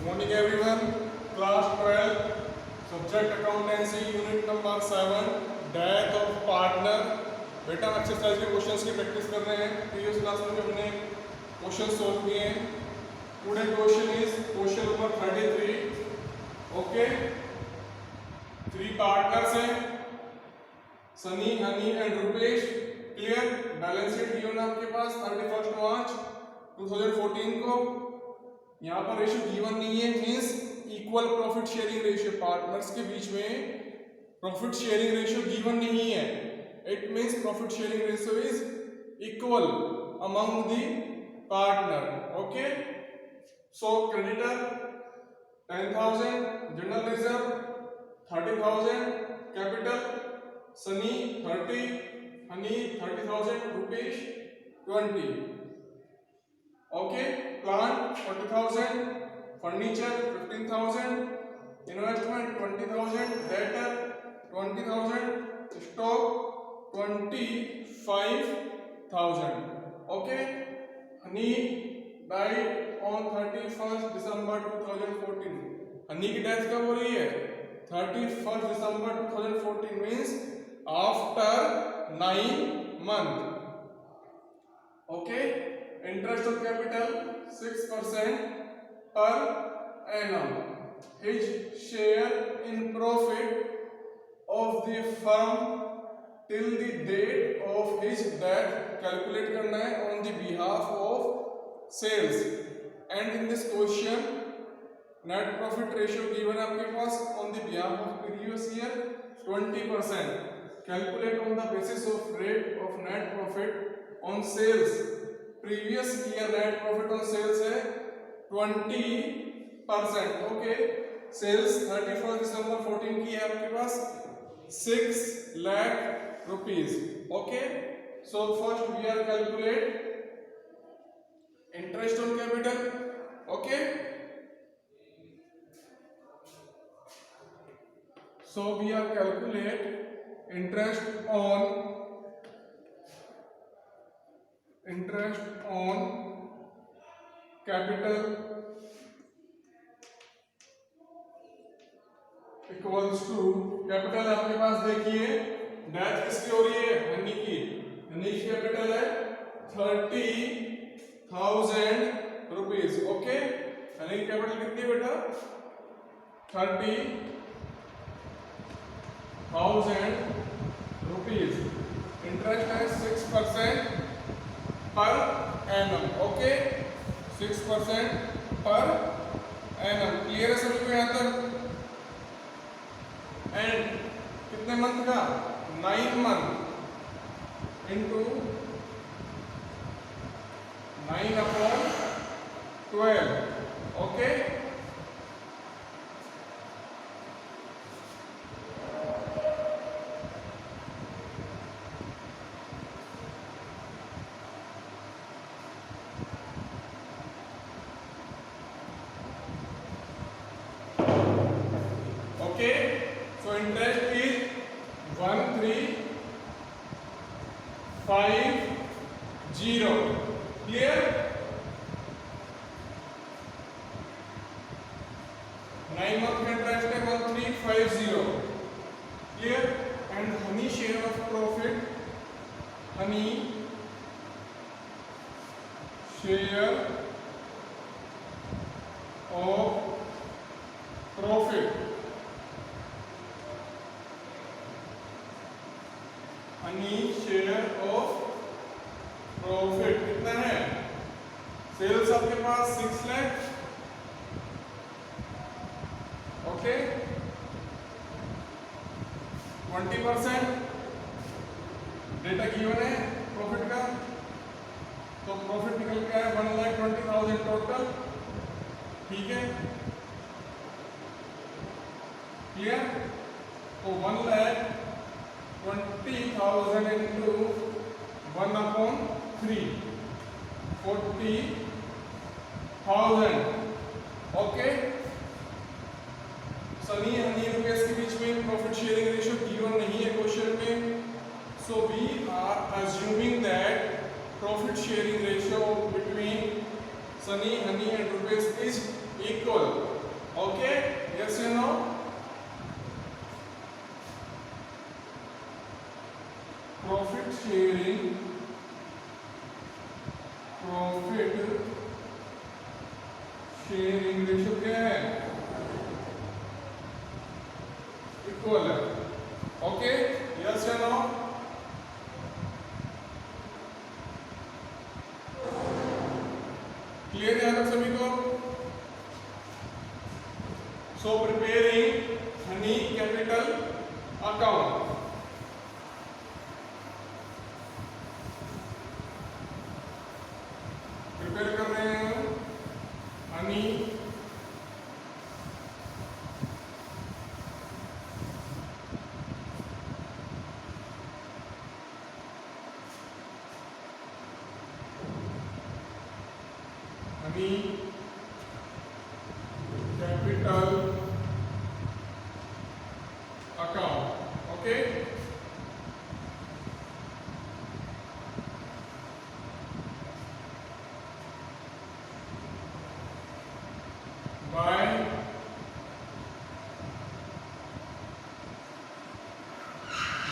Morning everyone, class 12, subject accountancy, unit number 7, death of partner। बेटा हम exercise के questions की प्रैक्टिस कर रहे हैं। प्रीवियस क्लास में जो हमने क्वेश्चन सोल्व किए हैं, today question is question number 33। Okay, 3 partners हैं, Sunny, Honey and Rupesh. Clear? Balance sheet given है आपके पास 31 मार्च 2014 को। यहाँ पर रेशियो गिवन नहीं है, means equal profit sharing ratio, partners के बीच में प्रॉफिट शेयरिंग रेशियो गिवन नहीं है। It means profit sharing ratio is equal among the partner. Okay, so creditor 10,000, general reserve 30,000, capital Sunny 30, Honey 30,000, Rupesh 20। Okay, plant 40,000, furniture 15,000, investment 20,000, debtor 20,000, stock 25,000। Okay, Honey died on 31 दिसंबर 2014। हनी की death कब हो रही है? 31 दिसंबर 2014, means after 9 month। Okay, interest on capital 6% per annum. His share in profit of the firm till the date of his death calculate करना है on the behalf of sales। and in this question net profit ratio given आपके पास on the behalf of previous year 20%। calculate on the basis of rate of net profit on sales। Previous year net profit on sales है 20%। Okay, sales 31 दिसंबर 14 की है आपके पास 6 lakh rupees. Okay, so first we are calculate interest on capital. Okay, so we are calculate interest on capital equals to, capital आपके पास देखिए, death किसकी हो रही है? हनी की। हनी की कैपिटल है 30,000 रुपीज। ओके, हनी की कैपिटल कितनी बेटा? 30,000 रुपीज। इंटरेस्ट है 6% per annum. Okay, 6% per annum. Clear है सभी को यहाँ तक? एंड कितने मंथ का? 9 month into 9/12। Okay, so interest is 1350। clear? 9 month का इंटरेस्ट है 1350। clear? and Honey share of profit, Honey share of profit, Honey share of profit कितना है? सेल्स आपके पास 6 लाख। ओके, 20% डेटा गिवन है प्रॉफिट का, तो प्रॉफिट निकल के आया 1,20,000 टोटल। ठीक है, क्लियर? तो 1,20,000 into 1/3 40,000। Okay, Sunny Honey rupees के बीच में प्रॉफिट शेयरिंग रेशियो गिवन नहीं है क्वेश्चन में, so we are assuming that profit sharing ratio between Sunny, Honey and Rupees is equal. Okay, yes or no? Profit sharing ratio क्या है? Equal है. Okay, yes या no? Clear है आप सभी को? So preparing Honey capital account. Prepare कर रहे हैं Honey capital account. Okay, by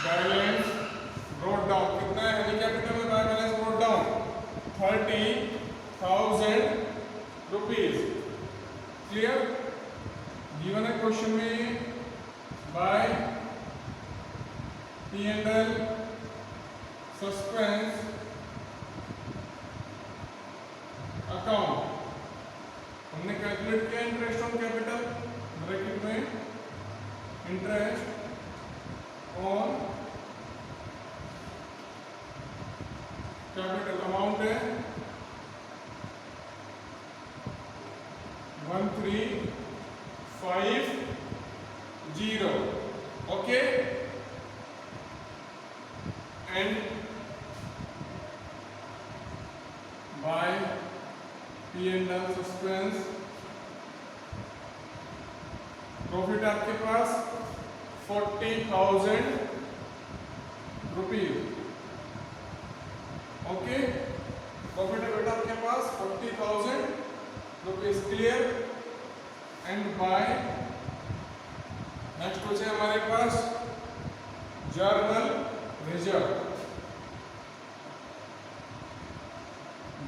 balance brought down. कितना है हनी कैपिटल में by balance brought down? 30,000 rupees. Clear? Given है क्वेश्चन में बाय P&L सस्पेंस अकाउंट. हमने कैलकुलेट किया इंटरेस्ट ऑन कैपिटल, ब्रैकेट में इंटरेस्ट ऑन कैपिटल. अमाउंट है 1350. Okay, and by P&L suspense profit आपके पास 40,000 रुपीज. ओके, प्रॉफिट है बेटा आपके पास 40,000 rupees. Clear? And by next बचे हमारे पास general reserve.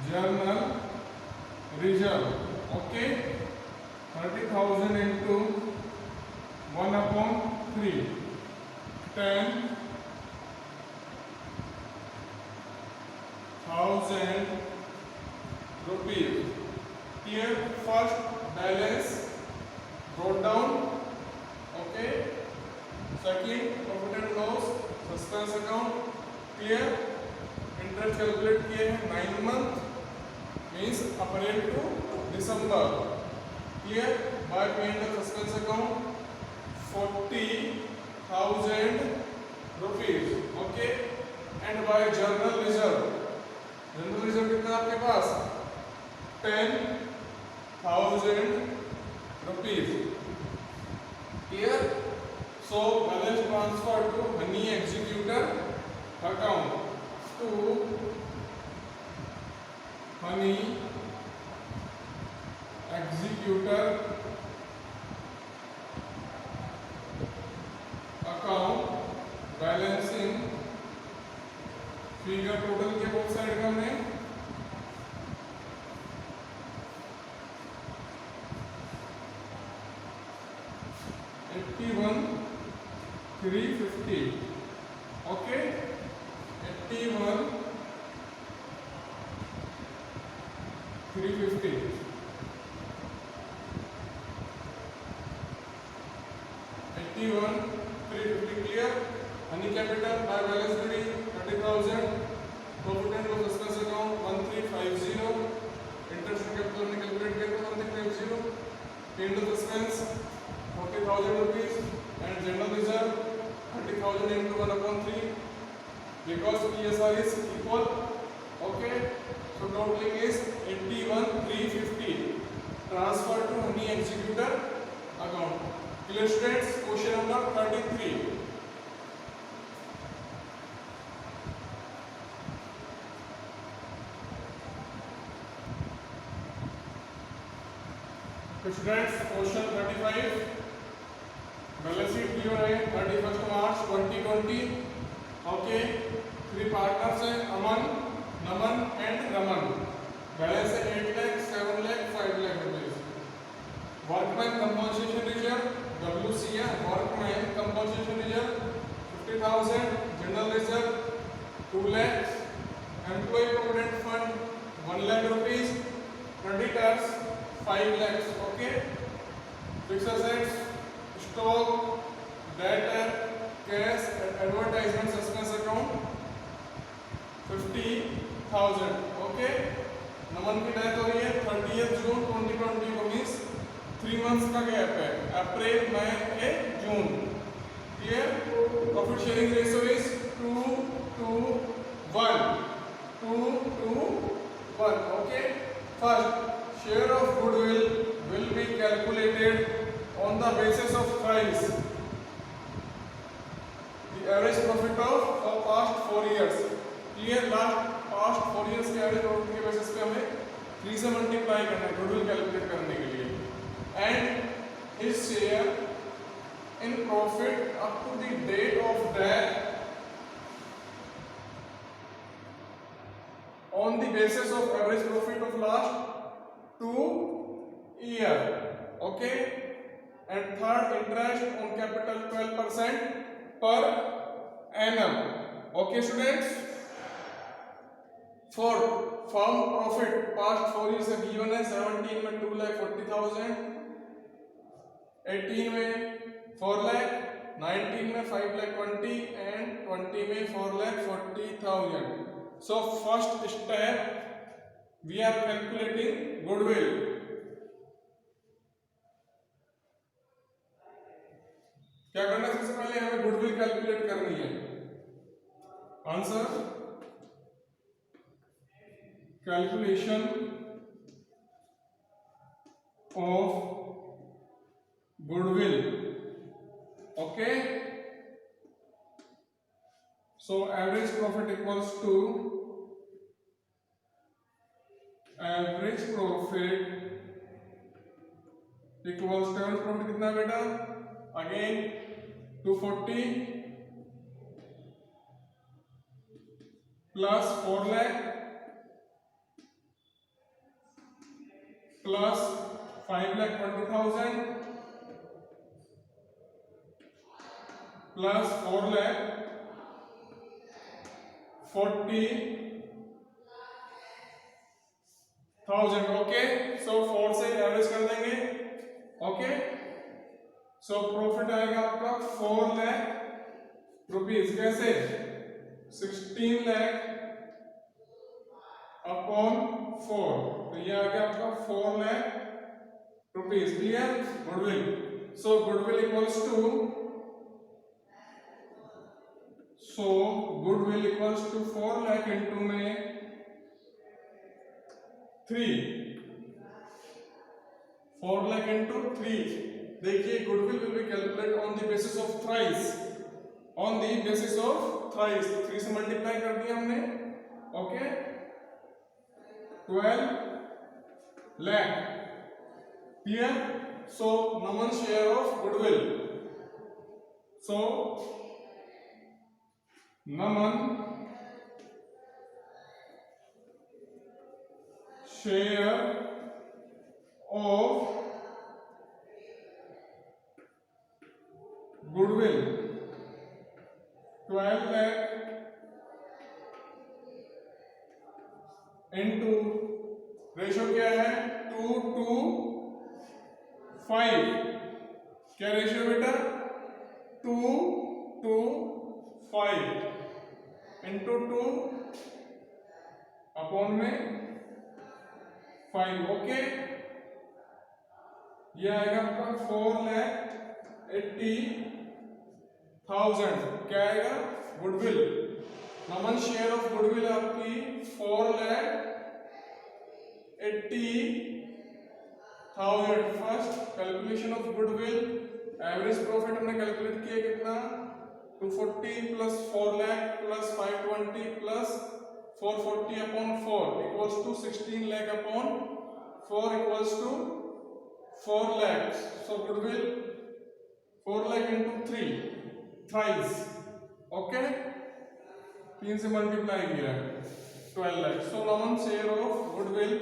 General reserve. Okay, 30,000 into 1/3 10,000 rupees. Here first balance brought down. Okay, second profit and loss suspense account. Clear? Interest calculate किए हैं 9 month means April to December. Clear? By P&L suspense account 40,000 rupees. Okay, and by journal reserve. Journal reserve कितना आपके पास? 10,000 rupees. Here, so balance transfer to Honey executor account to Honey executor account. Balancing figure total के both side का हमने 81,350. Okay, 81,350. 81,350. Clear? Honey capital by balance ready 30,000. Profit and loss expense account 1350. Interest on capital ने calculate किया था 1350. P&L expense 40,000 rupees and general reserve 30,000 into 1/3 because PSR is equal. Okay, so totaling is 81,350 transfer to Honey executor account. Clear students? Question number 33. तो students question 35 balance sheet given है 31 March 2020। Okay, 3 partners हैं Aman, Naman and Raman. Balance है 8 lakh, 7 lakh, 5 lakh rupees. Workman compensation reserve WC है, workman compensation reserve 50,000, general reserve 2 lakh, employ provident fund 1 lakh rupees, creditors 5 lakhs. Okay, fixed assets, stock, debtor, cash, advertisement, suspense account 50,000. Okay, नमन की death हो रही है 30 जून 2020 को, means 3 months का gap है, अप्रैल मई जून। Clear? Profit sharing ratio is 2:1, 2:1. Okay, first share of goodwill will be calculated on the basis of price, the average profit of past 4 years. Clear? past 4 years के average profit के basis पे हमें 3 से multiply करना है goodwill calculate करने के लिए, and his share in profit up to the date of death on the basis of average profit of last 2 years. Okay, and third, interest on capital 12% per annum. Okay students, for firm profit past 4 years है given है 17 में 2,40,000, 18 में 4 लाख, 19 में 5 lakh 20 and 20 में 4 lakh 40,000. So first step we are calculating goodwill. क्या करना है? सबसे पहले हमें गुडविल कैलकुलेट करनी है। Answer, calculation of goodwill. Okay, so average profit equals to average profit equals to, average profit कितना है बेटा? Again 240 plus 4 lakh plus 5,20,000 plus 4,40,000. Okay, so 4 से एवरेज कर देंगे। ओके, सो प्रॉफिट आएगा आपका 4 लाख रुपीज। कैसे? 16 लाख अपॉन 4, तो ये आ गया आपका 4 lakh rupees. Clear? Goodwill, so goodwill equals to, so goodwill equals to 4 lakh into में 3, 4 लाख इंटू 3। देखिए goodwill will be calculate on the basis of thrice, on the basis of thrice. तो 3 से मल्टीप्लाई कर दिया हमने। Okay, 12 lakh. Clear? So Naman share of goodwill, so Naman share of goodwill 12 lakh into ratio क्या है? 2:5। क्या रेशियो बेटा? 2:5 इंटू 2 अपॉन में 5। ओके, ये आएगा आपका 4,80,000। क्या आएगा? Goodwill, Naman share of goodwill आपकी 4,80,000। First calculation of goodwill, average profit हमने कैलकुलेट किया कितना? 240 plus 4 lakh plus 520 plus 440 upon 4 equals to 16 lakh upon 4 equals to 4 lakhs. So goodwill 4 lakh into 3 thrice. Okay, 3 से मल्टीप्लाई किया 12 lakh. So Naman share of goodwill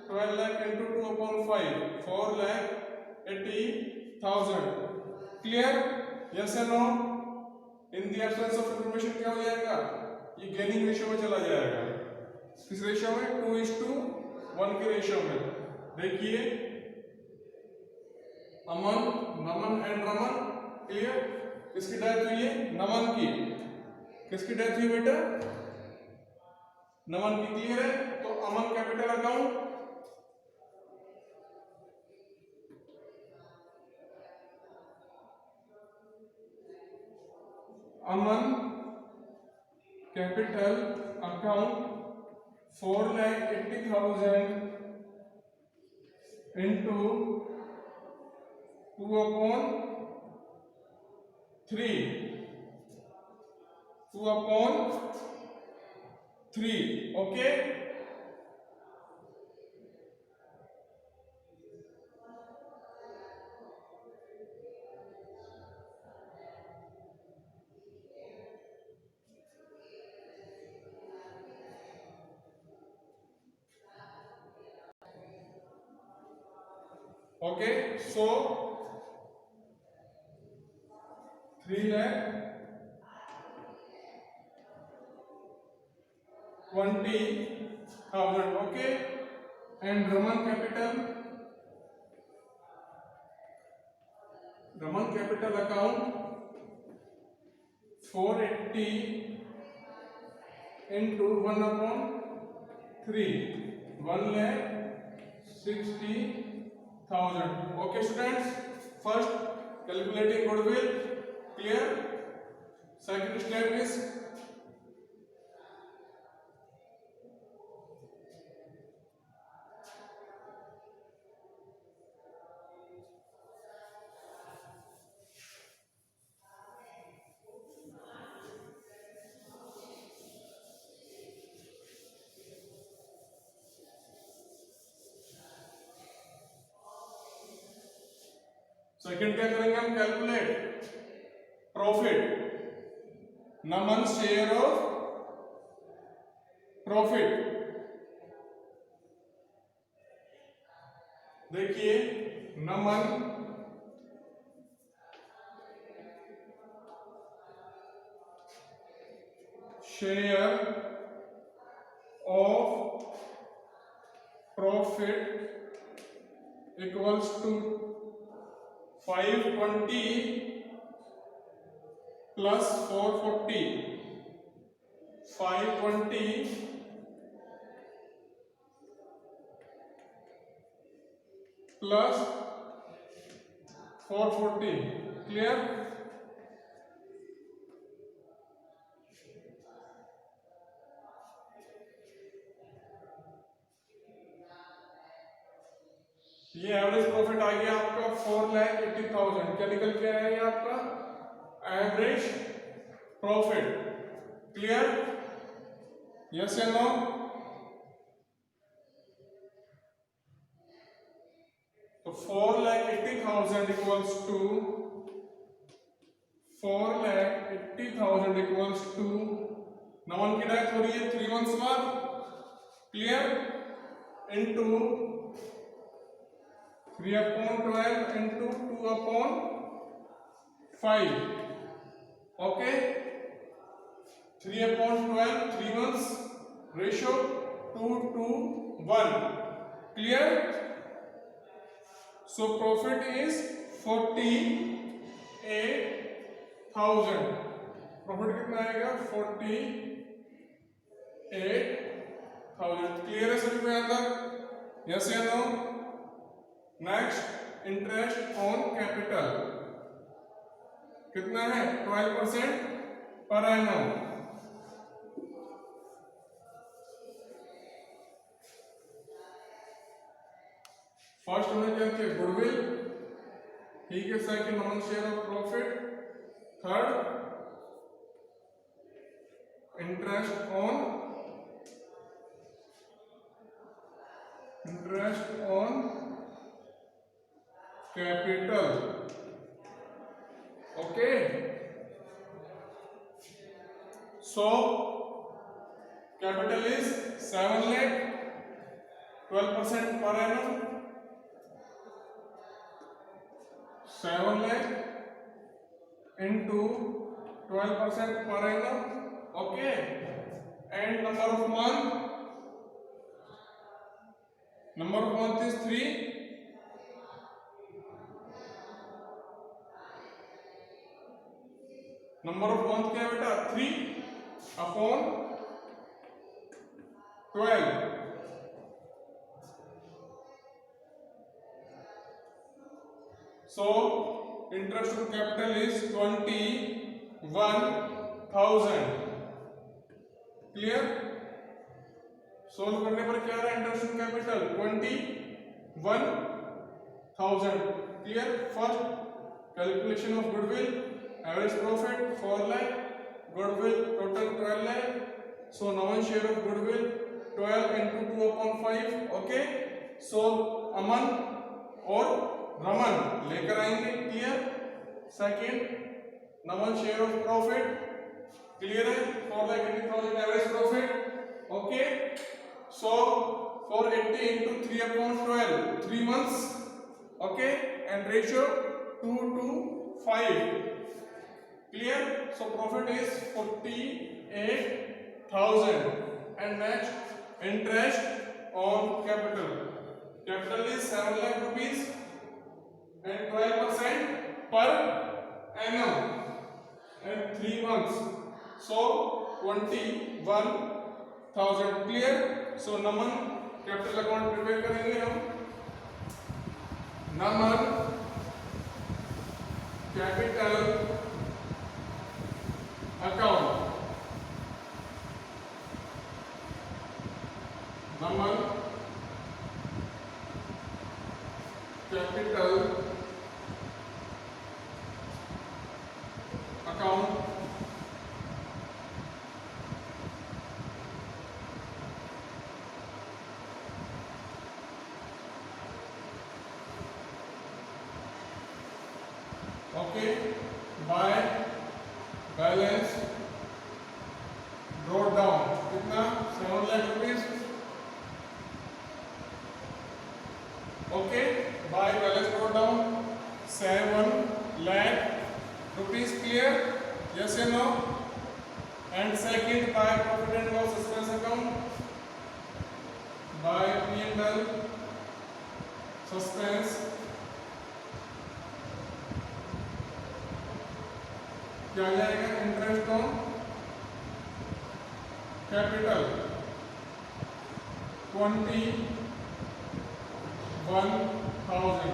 12 lakh into 2 upon 5 4 lakh 80,000. Clear? Yes or no? In the absence of information क्या हो जाएगा? ये gaining ratio में चला जाएगा. किस रेशियो में? 2:1 के रेशियो में. देखिए अमन, नमन एंड रमन. क्लियर? किसकी डेथ हुई है? नमन की. किसकी डेथ हुई बेटा? नमन की. क्लियर है? तो अमन capital account Aman capital account 4,80,000 into 2/3 2/3. Okay, okay. So 3,20,000. Okay, and Raman capital account 480 into 1/3 1,60,000. Okay students, first calculating goodwill. Clear? Second step is second क्या करेंगे हम? Calculate profit. Naman share of profit. देखिए Naman share of profit equals to 520 plus 440. 520 plus 440. Clear? ये average profit आ गया आपका 4,80,000. क्या निकल के आया ये आपका एवरेज प्रॉफिट. क्लियर? यस या नो? तो 4,80,000 equals to 4,80,000 equals to Naman की डेथ हो रही है 3 months बाद. Clear? Into 3/12 into 2/5. Okay, 3/12 3 months ratio 2:1. Clear? So profit is 48,000. Profit कितना आएगा? 48,000. क्लियर है सभी के अंदर? यस या no? Next interest on capital कितना है? 12% पर एनम. फर्स्ट हमने क्या किया? गुडविल. ठीक है. Second non share of profit. Third interest on capital. Okay, so capital is 7 lakh, 12% per annum, 7 lakh into 12% per annum. Okay, and number of month is 3. Number of month क्या है बेटा 3/12. So interest on capital is 21,000. Clear? Solve करने पर क्या रहा interest on capital 21,000. Clear? First calculation of goodwill, average profit 4 lakh, goodwill total 12 lakh. So Naman share of goodwill 12 into 2/5. Okay, सो अमन और रमन लेकर आएंगे. Clear? Second Naman share of profit. Clear है? 4,80,000 average profit. Okay, so 480 into 3/12 3 months. Okay, and ratio 2:5. Clear? So profit is 48,000. And next interest on capital. Capital is 7 lakh rupees and 12% per annum and 3 months. So 21,000. Clear? So Naman capital account prepare करेंगे हम. Naman capital account. Naman capital account. Okay, by balance brought down कितना 7 lakh rupees. Okay, by balance brought down 7 lakh rupees. Clear? Yes or no? And second by profit and loss expense account, by P&L suspense क्या जाएगा interest on capital 21,000.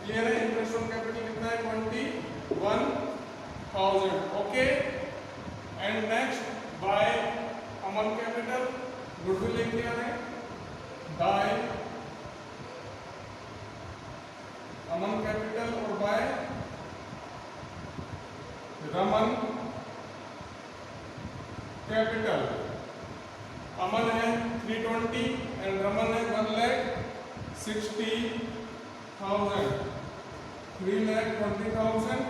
Clear है? Interest on capital कितना है 21,000. Okay, and next by Aman capital goodwill लेके आ रहे हैं. By Aman capital और बाय रमन कैपिटल. अमन है 320 एंड रमन है 1,60,000. 3,20,000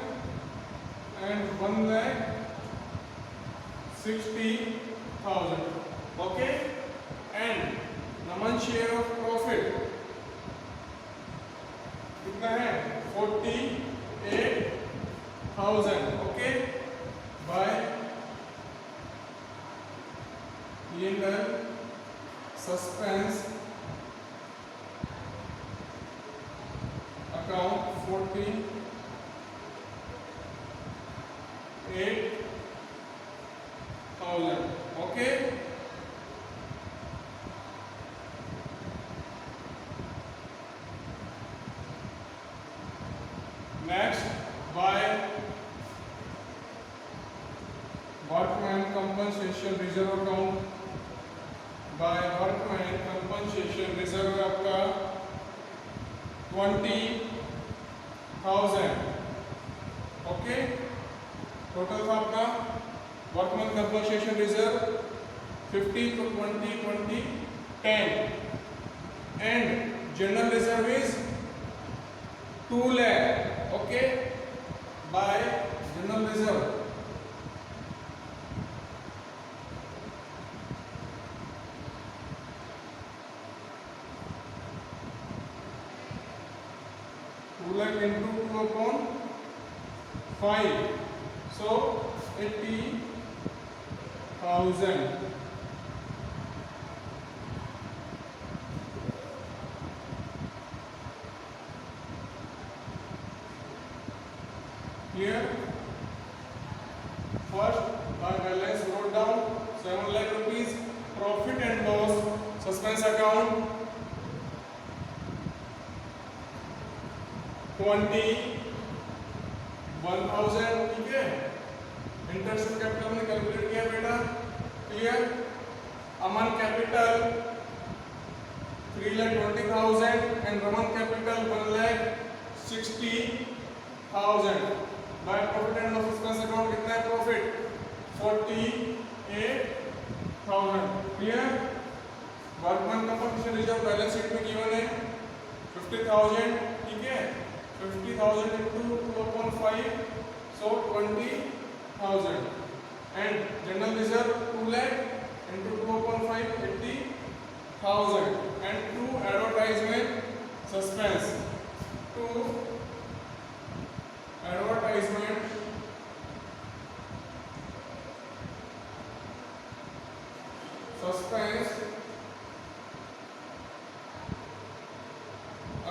and 1,60,000. Okay, and Naman share of profit कितना है 48,000. Okay, by P&L suspense account 48,000. Okay, next by workman compensation reserve account. by workman compensation reserve आपका 20,000. ओके, टोटल था आपका workman compensation reserve 50 to 20 20 10 and general reserve is 2 lakh, okay, by general reserve. Lakh into 2 upon 5, so 80,000. Here, first by balance wrote down 7 lakh rupees profit and loss suspense account, 21,000, ठीक है। Interest capital ने calculate किया बेटा, clear. Aman capital 3,20,000 and Raman capital 1,60,000। By profit and loss expense account कितना है profit 48,000, clear. Workman compensation reserve balance sheet में given है 50,000, ठीक है। 50,000 into 2 upon 5, so 20,000, and general reserve 2 lakh into 2 upon 5, 80,000, and 2 advertisement suspense, 2 advertisement suspense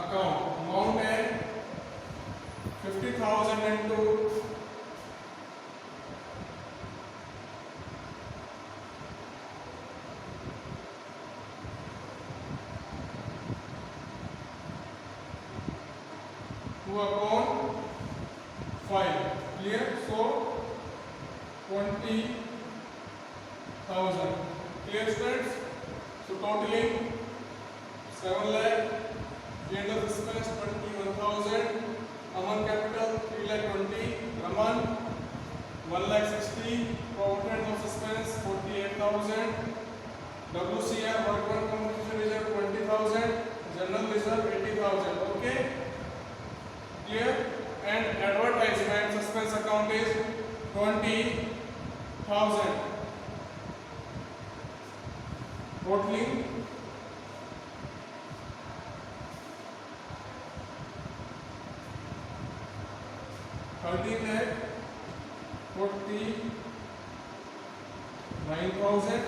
account, amount है 50,000 into 2 upon 5, clear, so 20,000, clear students. So totaling 7 lakh, general expense 21,000, Aman capital 3,20,000, Raman 1,60,000, profit and loss expense 48,000, WCR workman compensation reserve 20,000, general reserve 80,000, okay, clear. And advertisement suspense account is 20,000, totaling 13,49,000,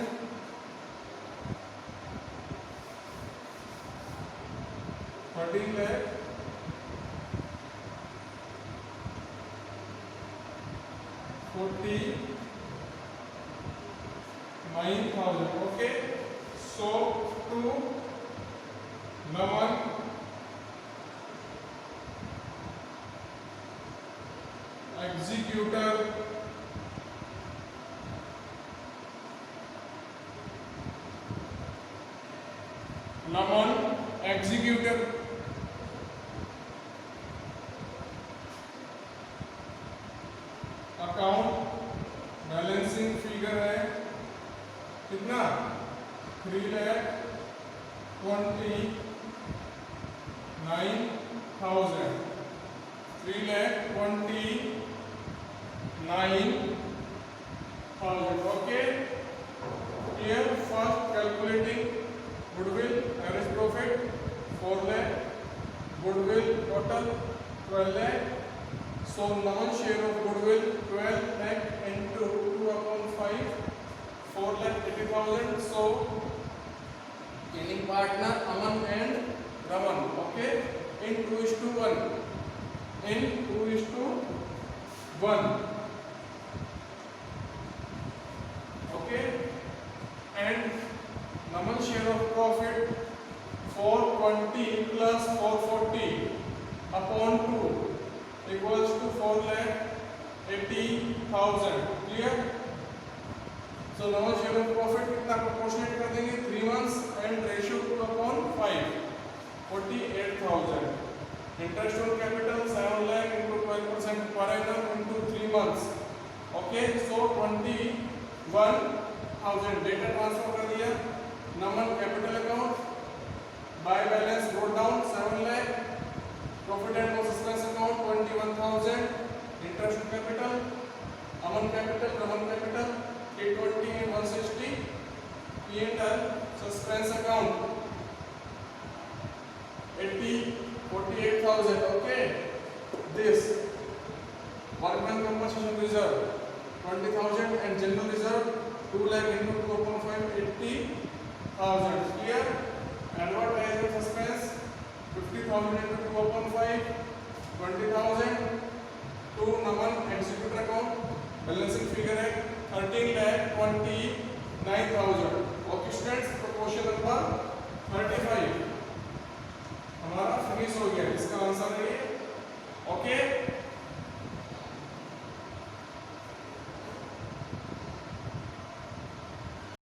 13,49,000, okay. So to Naman executor account balancing figure है कितना 3,29,000, 3,29,000, okay. Here first calculating goodwill average profit 4 lakh, goodwill total 12 lakh, so Naman share of goodwill 12 lakh into 2 upon 5, 4,80,000, so gaining partner Aman and Raman, okay, in 2:1, in 2:1, okay. And Naman share of profit 420 plus 440 upon 2 equals to 4,80,000, clear. So Naman share of profit कितना proportionate कर देंगे 3 months and ratio 2 upon 5, 48,000. Interest on capital 7 lakh into 12% per annum into 3 months, okay. So 21,000 data transfer कर दिया Naman capital account, by balance wrote down 7 lakh, profit and loss 20,000. Okay, this workman compensation reserve 20,000 and general reserve 2 lakh into 2.5 80,000. Clear? Advertisement suspense 50,000 into 2.5 20,000. To Naman executor account balancing figure है 13,29,000.